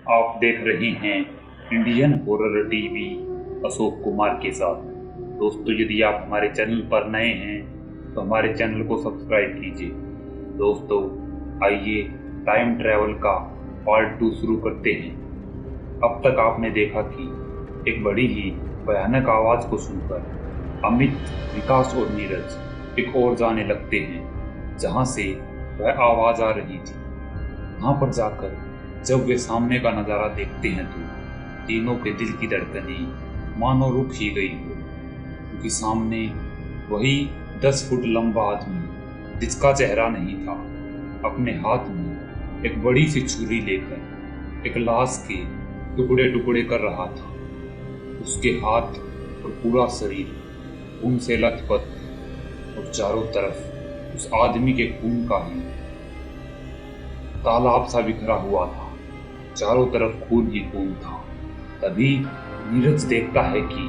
आप देख रहे हैं Indian horror TV Ashok Kumar के साथ। दोस्तों, यदि आप हमारे चैनल पर नए हैं तो हमारे चैनल को सब्सक्राइब कीजिए। दोस्तों, आइए टाइम ट्रैवल का पार्ट 2 शुरू करते हैं। अब तक आपने देखा कि एक बड़ी ही भयानक आवाज़ को सुनकर अमित, विकास और नीरज एक और जाने लगते हैं जहाँ से वह आवाज़ आ रही थी। वहाँ पर जाकर जब वे सामने का नज़ारा देखते हैं तो तीनों के दिल की धड़कनें मानो रुक ही गई हो, क्योंकि सामने वही 10 फुट लंबा आदमी, जिसका चेहरा नहीं था, अपने हाथ में एक बड़ी सी छुरी लेकर एक लाश के टुकड़े टुकड़े कर रहा था। उसके हाथ और पूरा शरीर खून से लथपथ और चारों तरफ उस आदमी के खून का ही तालाब सा बिखरा हुआ था। चारों तरफ खून ही खून था। तभी नीरज देखता है कि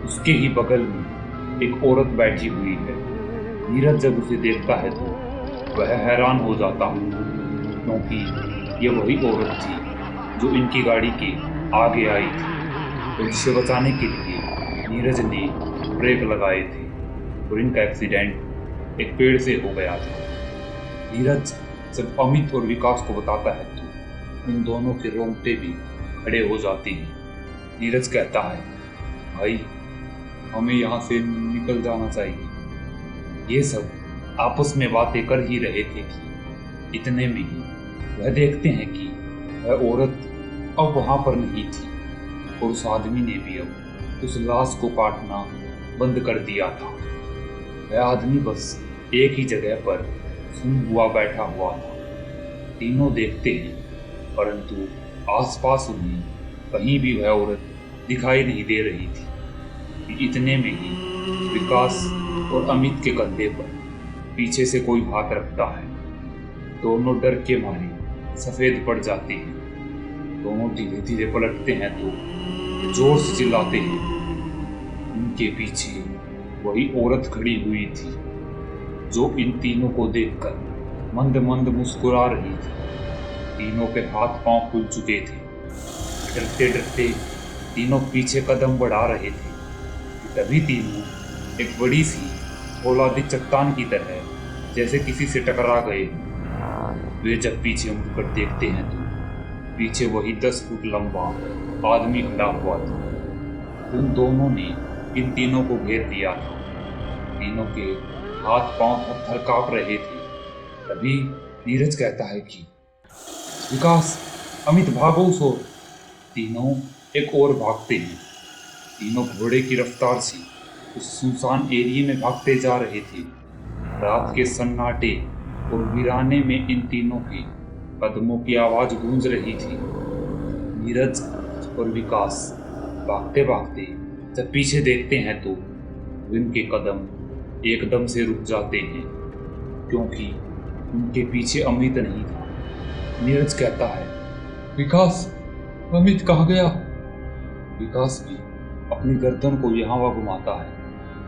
उसके ही बगल में एक औरत बैठी हुई है। नीरज जब उसे देखता है तो वह हैरान हो जाता है, क्योंकि ये वही औरत थी जो इनकी गाड़ी के आगे आई थी और जिसे बचाने के लिए नीरज ने ब्रेक लगाए थे और इनका एक्सीडेंट एक पेड़ से हो गया था। नीरज जब अमित और विकास को बताता है तो उन दोनों के रोंगटे भी खड़े हो जाते हैं। नीरज कहता है, भाई, हमें यहाँ से निकल जाना चाहिए। ये सब आपस में बातें कर ही रहे थे कि इतने में ही वह देखते हैं कि वह औरत अब वहाँ पर नहीं थी और उस आदमी ने भी अब उस लाश को काटना बंद कर दिया था। वह आदमी बस एक ही जगह पर सुन हुआ बैठा हुआ था। तीनों देखते हैं, परंतु आसपास उन्हें कहीं भी वह औरत दिखाई नहीं दे रही थी। इतने में ही विकास और अमित के कंधे पर पीछे से कोई हाथ रखता है। दोनों डर के मारे सफेद पड़ जाते हैं। दोनों धीरे धीरे पलटते हैं तो जोर से चिल्लाते हैं। उनके पीछे वही औरत खड़ी हुई थी जो इन तीनों को देखकर मंद मंद मुस्कुरा रही थी। तीनों के हाथ पांव फूल चुके थे। डरते डरते तीनों पीछे कदम बढ़ा रहे थे। तभी तीनों एक बड़ी सी फौलादी चट्टान की तरह जैसे किसी से टकरा गए। वे जब पीछे मुड़कर देखते हैं तो पीछे वही 10 फुट लंबा आदमी खड़ा हुआ था। उन दोनों ने इन तीनों को घेर लिया था। तीनों के हाथ पांव थर थर कांप रहे थे। तभी नीरज कहता है कि विकास, अमित, भागो उस ओर। तीनों एक और भागते हैं। तीनों घोड़े की रफ्तार से उस सुनसान एरिया में भागते जा रहे थे। रात के सन्नाटे और वीराने में इन तीनों के कदमों की आवाज गूंज रही थी। नीरज और विकास भागते भागते जब पीछे देखते हैं तो उनके कदम एकदम से रुक जाते हैं, क्योंकि उनके पीछे अमित नहीं था। नीरज कहता है, विकास, अमित कहाँ गया? विकास भी अपनी गर्दन को यहाँ वहाँ घुमाता है,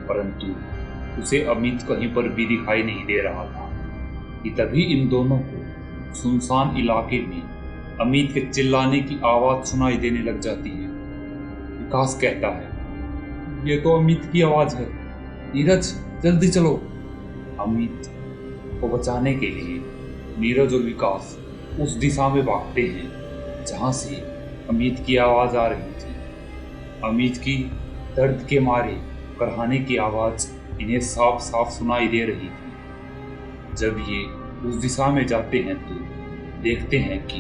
परंतु उसे अमित कहीं पर भी दिखाई नहीं दे रहा था। कि तभी इन दोनों को सुनसान इलाके में अमित के चिल्लाने की आवाज सुनाई देने लग जाती है। विकास कहता है, ये तो अमित की आवाज है। नीरज, जल्दी चलो। अमित को बचाने के लिए नीरज और विकास उस दिशा में भागते हैं जहां से अमित की आवाज आ रही थी। अमित की दर्द के मारे कराहने की आवाज इन्हें साफ साफ सुनाई दे रही थी। जब ये उस दिशा में जाते हैं तो देखते हैं कि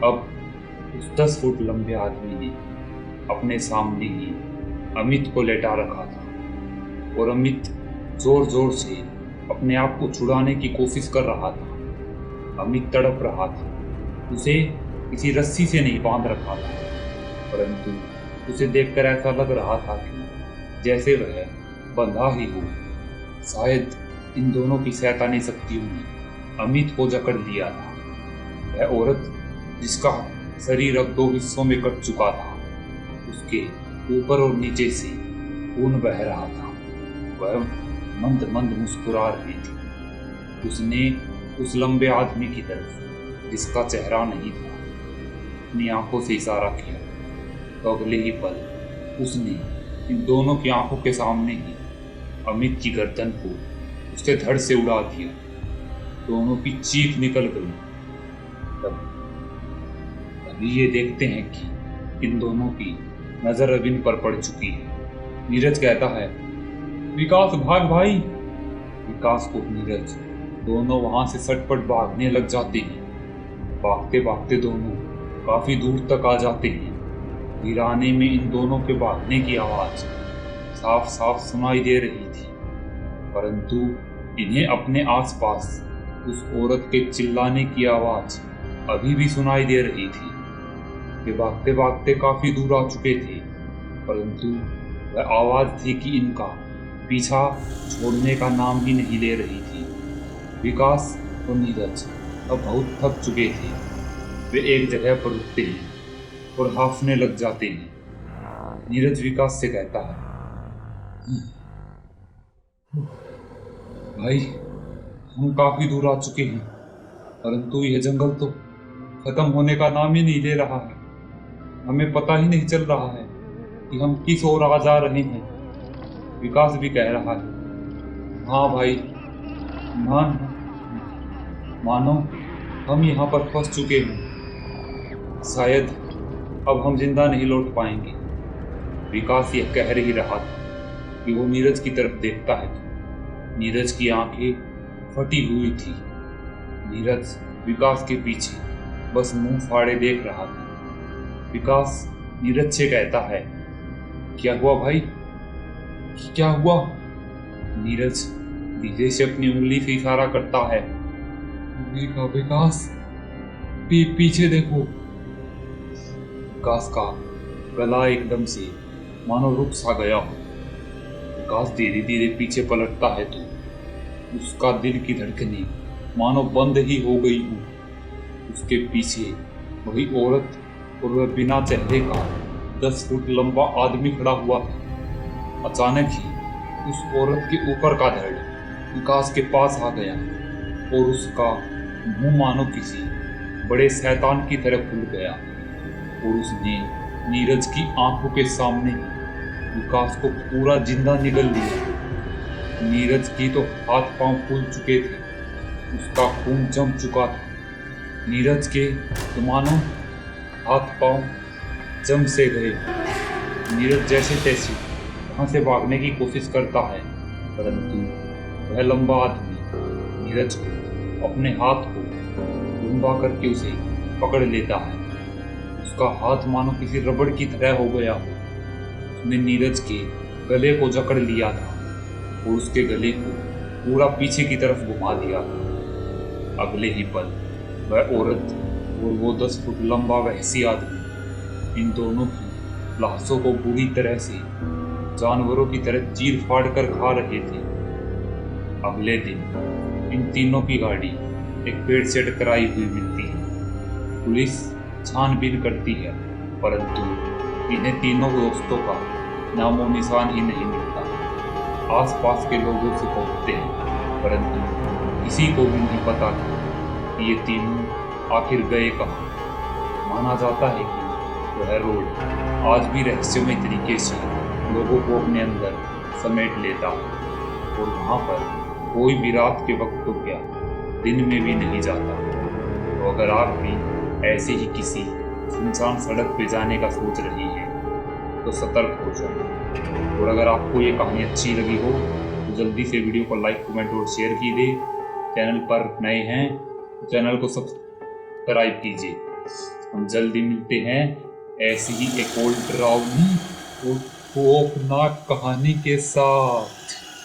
अब उस 10 फुट लंबे आदमी ने अपने सामने ही अमित को लेटा रखा था और अमित जोर जोर से अपने आप को छुड़ाने की कोशिश कर रहा था। अमित तड़प रहा था। उसे किसी रस्सी से नहीं बांध रखा था, परंतु उसे देखकर ऐसा लग रहा था कि जैसे वह बंधा ही हो। शायद इन दोनों की शैतानी शक्तियों ने अमित को जकड़ लिया था। वह औरत, जिसका शरीर अब 2 हिस्सों में कट चुका था, उसके ऊपर और नीचे से खून बह रहा था। वह मंद मंद मुस्कुरा रही थी। उसने उस लंबे आदमी की तरफ, जिसका चेहरा नहीं था, अपनी आंखों से इशारा किया तो अगले ही पल उसने इन दोनों की आंखों के सामने ही अमित की गर्दन को उसके धड़ से उड़ा दिया। दोनों की चीख निकल गई। तभी ये देखते हैं कि इन दोनों की नजर अब इन पर पड़ चुकी है। नीरज कहता है, विकास भाग भाई। विकास को नीरज दोनों वहां से सटपट भागने लग जाते हैं। भागते भागते दोनों काफी दूर तक आ जाते हैं। वीराने में इन दोनों के भागने की आवाज साफ साफ सुनाई दे रही थी, परंतु इन्हें अपने आसपास उस औरत के चिल्लाने की आवाज अभी भी सुनाई दे रही थी। वे भागते भागते काफी दूर आ चुके थे, परंतु वह आवाज थी कि इनका पीछा छोड़ने का नाम ही नहीं ले रही थी। विकास और नीरज अब बहुत थक चुके थे। वे एक जगह पर रुकते हैं और हाफने लग जाते हैं। नीरज विकास से कहता है, भाई हम काफी दूर आ चुके हैं, परंतु यह जंगल तो खत्म होने का नाम ही नहीं ले रहा है। हमें पता ही नहीं चल रहा है कि हम किस ओर आ जा रहे हैं। विकास भी कह रहा है, हाँ भाई, मानो हम यहाँ पर फंस चुके हैं। शायद अब हम जिंदा नहीं लौट पाएंगे। विकास यह कह ही रहा था कि वो नीरज की तरफ देखता है तो नीरज की आंखें फटी हुई थी। नीरज विकास के पीछे बस मुंह फाड़े देख रहा था। विकास नीरज से कहता है, क्या हुआ भाई, क्या हुआ? नीरज धीरे से अपनी उंगली से इशारा करता है, विकास पीछे देखो। विकास का गला एकदम से मानो रुक सा गया हो। विकास धीरे धीरे पीछे पलटता है तो उसका दिल की धड़कनें मानो बंद ही हो गई हो। उसके पीछे वही औरत और वह बिना चेहरे का 10 फुट लंबा आदमी खड़ा हुआ था। अचानक ही उस औरत के ऊपर का धड़ विकास के पास आ गया और उसका मुंह मानो किसी बड़े शैतान की तरह खुल गया और उसने नीरज की आंखों के सामने विकास को पूरा जिंदा निगल लिया। नीरज की तो हाथ पांव फूल चुके थे, उसका खून जम चुका था। नीरज के तो मानो हाथ पांव जम से गए। नीरज जैसे तैसे वहां से भागने की कोशिश करता है, परंतु वह लंबा आदमी नीरज को अपने हाथ को लंबा करके उसे पकड़ लेता है। उसका हाथ मानो किसी रबड़ की तरह हो गया हो। उसने नीरज के गले को जकड़ लिया था और उसके गले को पूरा पीछे की तरफ घुमा दिया था। अगले ही पल वह औरत और वो 10 फुट लंबा वहशी आदमी इन दोनों की लाशों को बुरी तरह से जानवरों की तरह चीर फाड़ कर खा रहे थे। अगले दिन इन तीनों की गाड़ी एक पेड़ से टकराई हुई मिलती है। पुलिस छानबीन करती है, परंतु इन्हें तीनों दोस्तों का नामो निशान ही नहीं मिलता। आसपास के लोगों से पूछते हैं, परंतु किसी को भी नहीं पता कि ये तीनों आखिर गए कहाँ। माना जाता है कि वह रोड आज भी रहस्यमय तरीके से लोगों को अपने अंदर समेट लेता है और वहाँ पर कोई भी रात के वक्त तो क्या दिन में भी नहीं जाता। तो अगर आप भी ऐसे ही किसी सुनसान सड़क पे जाने का सोच रही हैं तो सतर्क हो जाओ। और अगर आपको ये कहानी अच्छी लगी हो तो जल्दी से वीडियो को लाइक, कमेंट और शेयर कीजिए। चैनल पर नए हैं तो चैनल को सब्सक्राइब कीजिए। हम जल्दी मिलते हैं ऐसी ही एक और डरावनी और खौफनाक कहानी के साथ।